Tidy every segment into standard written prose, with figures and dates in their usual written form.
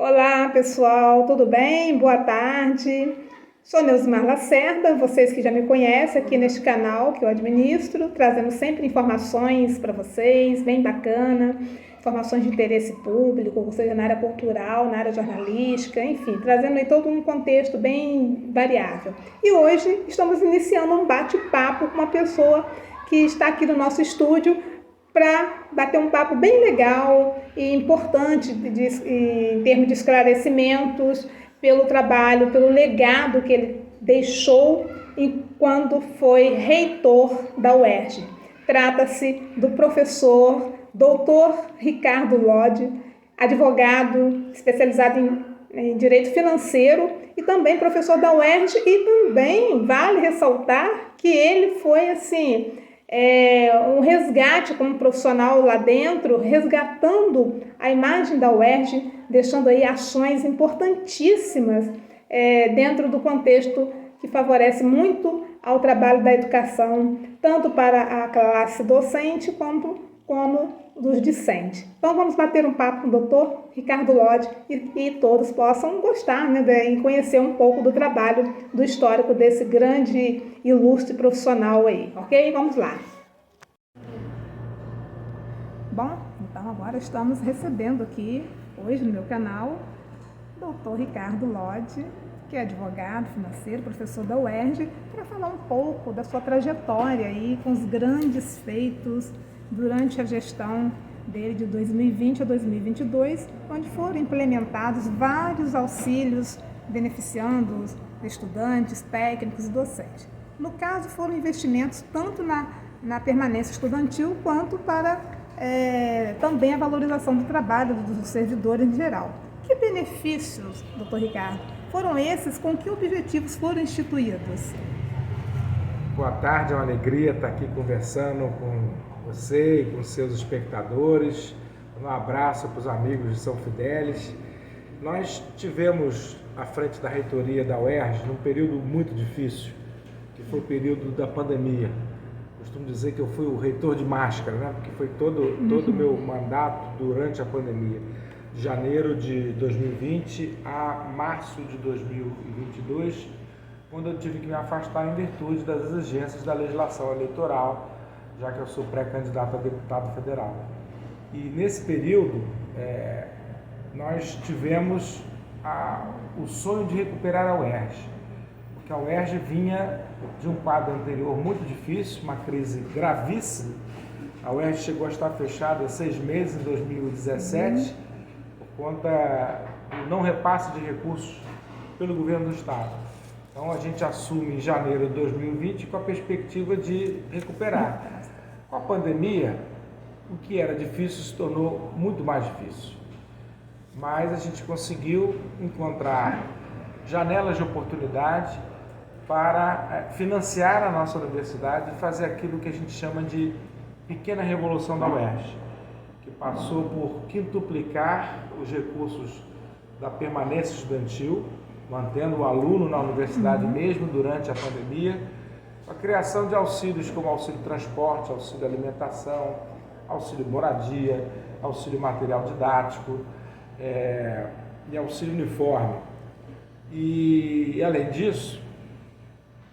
Olá pessoal, tudo bem? Boa tarde. Sou Neusmar Lacerda, vocês que já me conhecem aqui neste canal que eu administro, trazendo sempre informações para vocês, bem bacana, informações de interesse público, ou seja, na área cultural, na área jornalística, enfim, trazendo aí todo um contexto bem variável. E hoje estamos iniciando um bate-papo com uma pessoa que está aqui no nosso estúdio para bater um papo bem legal e importante em termos de esclarecimentos pelo trabalho, pelo legado que ele deixou quando foi reitor da UERJ. Trata-se do professor Dr. Ricardo Lodi, advogado especializado em direito financeiro e também professor da UERJ, e também vale ressaltar que ele foi um resgate como profissional lá dentro, resgatando a imagem da UERJ, deixando aí ações importantíssimas dentro do contexto que favorece muito ao trabalho da educação, tanto para a classe docente como dos discentes. Então vamos bater um papo com o doutor Ricardo Lodi e todos possam gostar, né, e conhecer um pouco do trabalho, do histórico desse grande, ilustre profissional aí, ok? Vamos lá. Bom, então agora estamos recebendo aqui, hoje no meu canal, o doutor Ricardo Lodi, que é advogado financeiro, professor da UERJ, para falar um pouco da sua trajetória aí com os grandes feitos durante a gestão dele de 2020 a 2022, onde foram implementados vários auxílios beneficiando os estudantes, técnicos e docentes. No caso, foram investimentos tanto na permanência estudantil quanto para também a valorização do trabalho dos servidores em geral. Que benefícios, doutor Ricardo, foram esses? Com que objetivos foram instituídos? Boa tarde, é uma alegria estar aqui conversando com você e com seus espectadores. Um abraço para os amigos de São Fidélis. Nós tivemos à frente da reitoria da UERJ num período muito difícil, que foi o período da pandemia. Costumo dizer que eu fui o reitor de máscara, né? Porque foi todo o meu mandato durante a pandemia. De janeiro de 2020 a março de 2022, quando eu tive que me afastar em virtude das exigências da legislação eleitoral, já que eu sou pré-candidato a deputado federal. E nesse período, nós tivemos o sonho de recuperar a UERJ, porque a UERJ vinha de um quadro anterior muito difícil, uma crise gravíssima. A UERJ chegou a estar fechada 6 meses em 2017, por conta do não repasse de recursos pelo governo do estado. Então a gente assume em janeiro de 2020 com a perspectiva de recuperar. Com a pandemia, o que era difícil se tornou muito mais difícil. Mas a gente conseguiu encontrar janelas de oportunidade para financiar a nossa universidade e fazer aquilo que a gente chama de pequena revolução da UERJ, que passou por quintuplicar os recursos da permanência estudantil, mantendo o aluno na universidade mesmo durante a pandemia, a criação de auxílios como auxílio transporte, auxílio alimentação, auxílio moradia, auxílio material didático e auxílio uniforme. E além disso,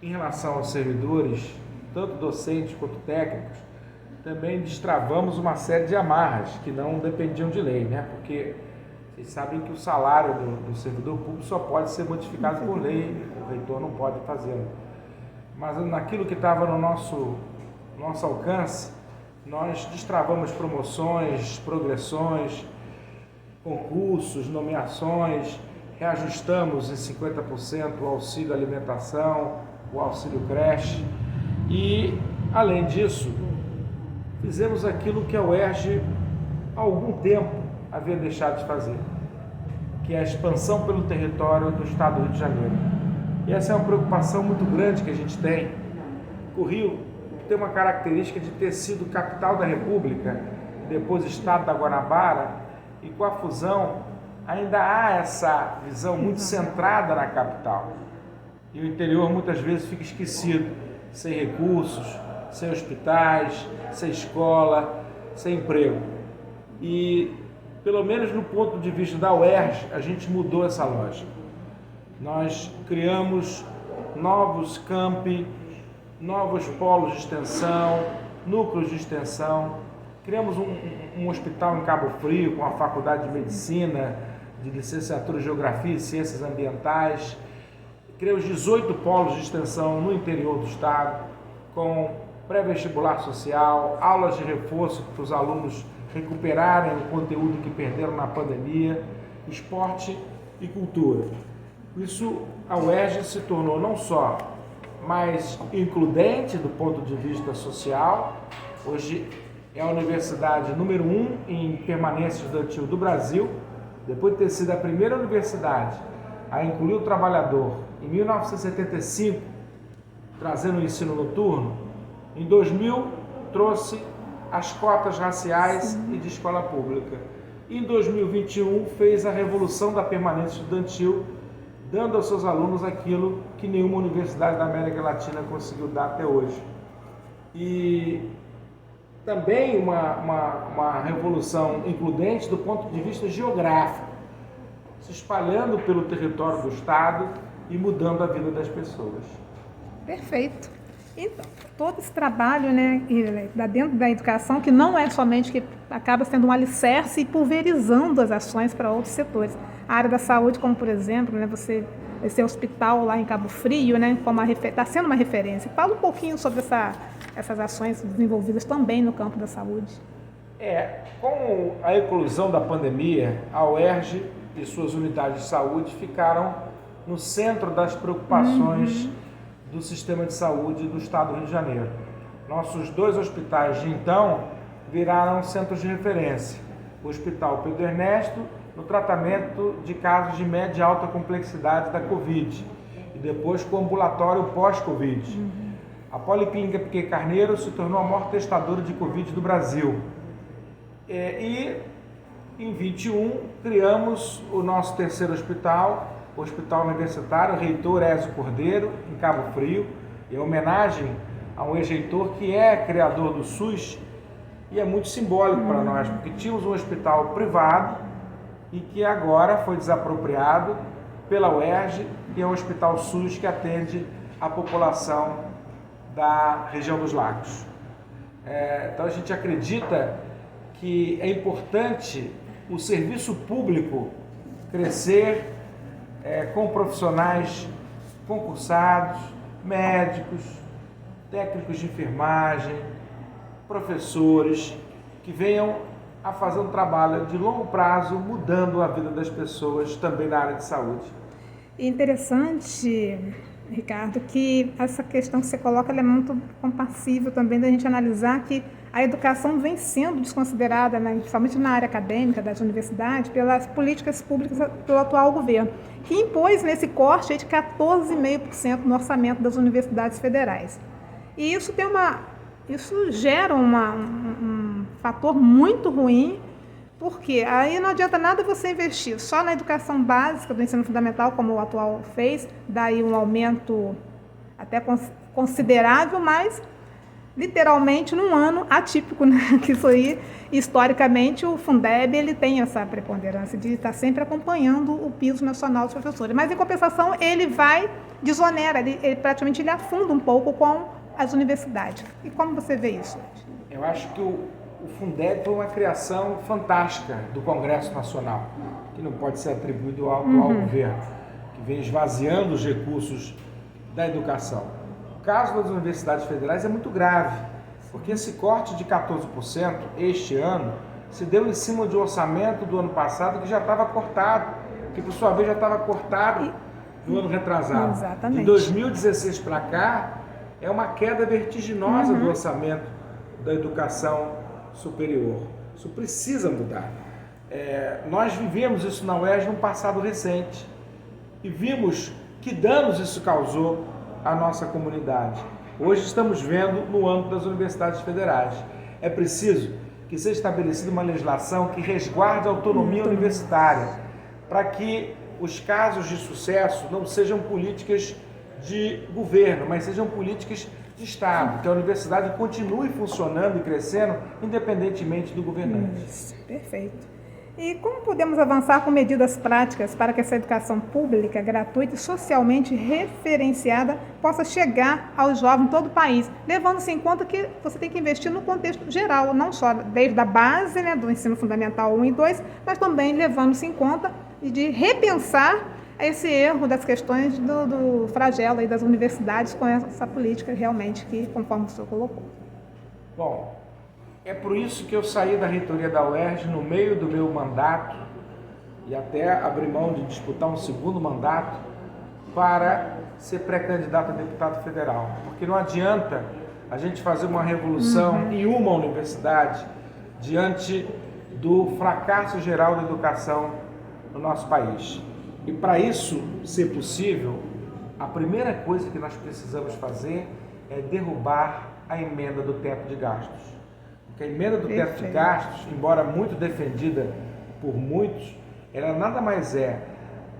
em relação aos servidores, tanto docentes quanto técnicos, também destravamos uma série de amarras que não dependiam de lei, né? Porque vocês sabem que o salário do servidor público só pode ser modificado por lei, o reitor não pode fazê-lo. Mas naquilo que estava no nosso alcance, nós destravamos promoções, progressões, concursos, nomeações, reajustamos em 50% o auxílio alimentação, o auxílio creche e, além disso, fizemos aquilo que a UERJ há algum tempo havia deixado de fazer, que é a expansão pelo território do estado do Rio de Janeiro. E essa é uma preocupação muito grande que a gente tem. O Rio tem uma característica de ter sido capital da República, depois estado da Guanabara, e com a fusão ainda há essa visão muito centrada na capital. E o interior muitas vezes fica esquecido, sem recursos, sem hospitais, sem escola, sem emprego. E pelo menos no ponto de vista da UERJ, a gente mudou essa lógica. Nós criamos novos campi, novos polos de extensão, núcleos de extensão. Criamos um hospital em Cabo Frio com a Faculdade de Medicina, de Licenciatura em Geografia e Ciências Ambientais. Criamos 18 polos de extensão no interior do estado, com pré-vestibular social, aulas de reforço para os alunos recuperarem o conteúdo que perderam na pandemia, esporte e cultura. Isso, a UERJ se tornou não só mais includente do ponto de vista social, hoje é a universidade número 1 em permanência estudantil do Brasil, depois de ter sido a primeira universidade a incluir o trabalhador em 1975, trazendo o ensino noturno. Em 2000, trouxe as cotas raciais e de escola pública. Em 2021, fez a revolução da permanência estudantil, dando aos seus alunos aquilo que nenhuma universidade da América Latina conseguiu dar até hoje. E também uma revolução includente do ponto de vista geográfico, se espalhando pelo território do estado e mudando a vida das pessoas. Perfeito. Então, todo esse trabalho, né, dentro da educação, que não é somente que acaba sendo um alicerce e pulverizando as ações para outros setores. A área da saúde, como por exemplo, né, esse hospital lá em Cabo Frio, né, está sendo uma referência. Fala um pouquinho sobre essas ações desenvolvidas também no campo da saúde. Com a eclosão da pandemia, a UERJ e suas unidades de saúde ficaram no centro das preocupações do sistema de saúde do estado do Rio de Janeiro. Nossos 2 hospitais de então viraram centros de referência. O Hospital Pedro Ernesto, no tratamento de casos de média e alta complexidade da Covid, e depois com o ambulatório pós-Covid. A Policlínica Piquet Carneiro se tornou a maior testadora de Covid do Brasil. E em 21 criamos o nosso terceiro hospital, o Hospital Universitário Reitor Ézio Cordeiro, em Cabo Frio, em homenagem a um ex-reitor que é criador do SUS, e é muito simbólico para nós, porque tínhamos um hospital privado e que agora foi desapropriado pela UERJ e é um hospital SUS que atende a população da região dos lagos. Então a gente acredita que é importante o serviço público crescer com profissionais concursados, médicos, técnicos de enfermagem, professores, que venham a fazer um trabalho de longo prazo, mudando a vida das pessoas também na área de saúde. Interessante, Ricardo, que essa questão que você coloca ela é muito compassível também da gente analisar que a educação vem sendo desconsiderada, né, principalmente na área acadêmica das universidades, pelas políticas públicas do atual governo, que impôs nesse corte de 14,5% no orçamento das universidades federais. E isso gera um fator muito ruim, porque aí não adianta nada você investir só na educação básica do ensino fundamental, como o atual fez, daí um aumento até considerável, mas literalmente num ano atípico, né? Que isso aí, historicamente, o Fundeb ele tem essa preponderância de estar sempre acompanhando o piso nacional dos professores. Mas, em compensação, ele desonera, ele praticamente ele afunda um pouco com as universidades. E como você vê isso? Eu acho que o Fundeb foi uma criação fantástica do Congresso Nacional, que não pode ser atribuído ao atual governo, que vem esvaziando os recursos da educação. O caso das universidades federais é muito grave, porque esse corte de 14% este ano se deu em cima de um orçamento do ano passado que já estava cortado, que por sua vez já estava cortado no ano retrasado. Exatamente. De 2016 para cá, é uma queda vertiginosa do orçamento da educação superior. Isso precisa mudar. Nós vivemos isso na UERJ no passado recente e vimos que danos isso causou à nossa comunidade. Hoje estamos vendo no âmbito das universidades federais. É preciso que seja estabelecida uma legislação que resguarde a autonomia universitária, para que os casos de sucesso não sejam políticas de governo, mas sejam políticas de Estado, que a universidade continue funcionando e crescendo independentemente do governante. Isso, perfeito. E como podemos avançar com medidas práticas para que essa educação pública, gratuita e socialmente referenciada possa chegar aos jovens em todo o país, levando-se em conta que você tem que investir no contexto geral, não só desde a base, né, do ensino fundamental 1 e 2, mas também levando-se em conta de repensar esse erro das questões do flagelo e das universidades com essa política realmente que, conforme o senhor colocou. Bom, é por isso que eu saí da reitoria da UERJ no meio do meu mandato e até abri mão de disputar um segundo mandato para ser pré-candidato a deputado federal. Porque não adianta a gente fazer uma revolução em uma universidade diante do fracasso geral da educação no nosso país. E para isso ser possível, a primeira coisa que nós precisamos fazer é derrubar a emenda do teto de gastos. Porque a emenda do teto de gastos, embora muito defendida por muitos, ela nada mais é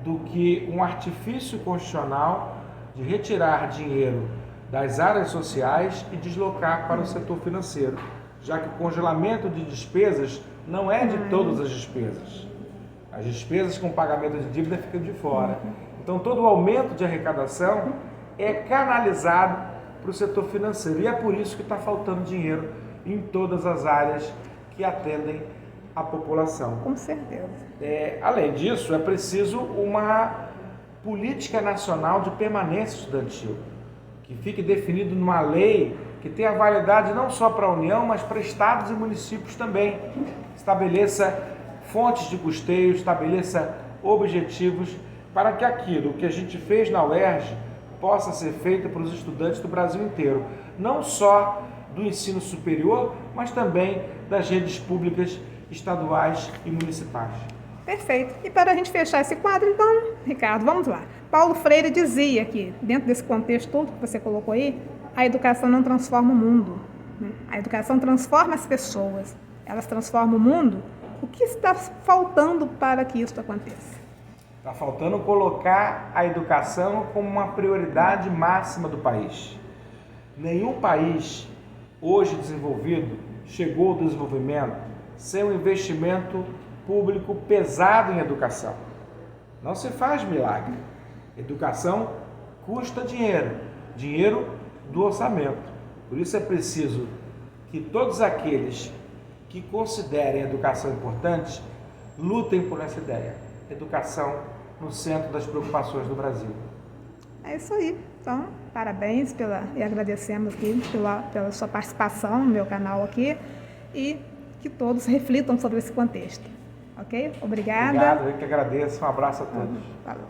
do que um artifício constitucional de retirar dinheiro das áreas sociais e deslocar para o setor financeiro, já que o congelamento de despesas não é de todas as despesas. As despesas com pagamento de dívida ficam de fora. Então todo o aumento de arrecadação é canalizado para o setor financeiro e é por isso que está faltando dinheiro em todas as áreas que atendem a população. Com certeza. Além disso, é preciso uma política nacional de permanência estudantil, que fique definido numa lei que tenha validade não só para a União, mas para estados e municípios também. Estabeleça fontes de custeio, estabeleça objetivos para que aquilo que a gente fez na UERJ possa ser feito para os estudantes do Brasil inteiro, não só do ensino superior, mas também das redes públicas estaduais e municipais. Perfeito. E para a gente fechar esse quadro, então, Ricardo, vamos lá. Paulo Freire dizia que, dentro desse contexto todo que você colocou aí, a educação não transforma o mundo, né? A educação transforma as pessoas, elas transformam o mundo. O que está faltando para que isso aconteça? Está faltando colocar a educação como uma prioridade máxima do país. Nenhum país hoje desenvolvido chegou ao desenvolvimento sem um investimento público pesado em educação. Não se faz milagre. Educação custa dinheiro, dinheiro do orçamento. Por isso é preciso que todos aqueles que considerem a educação importante lutem por essa ideia. Educação no centro das preocupações do Brasil. É isso aí. Então, parabéns e agradecemos aqui pela sua participação no meu canal aqui e que todos reflitam sobre esse contexto. Ok? Obrigada. Obrigado, eu que agradeço. Um abraço a todos. Falou.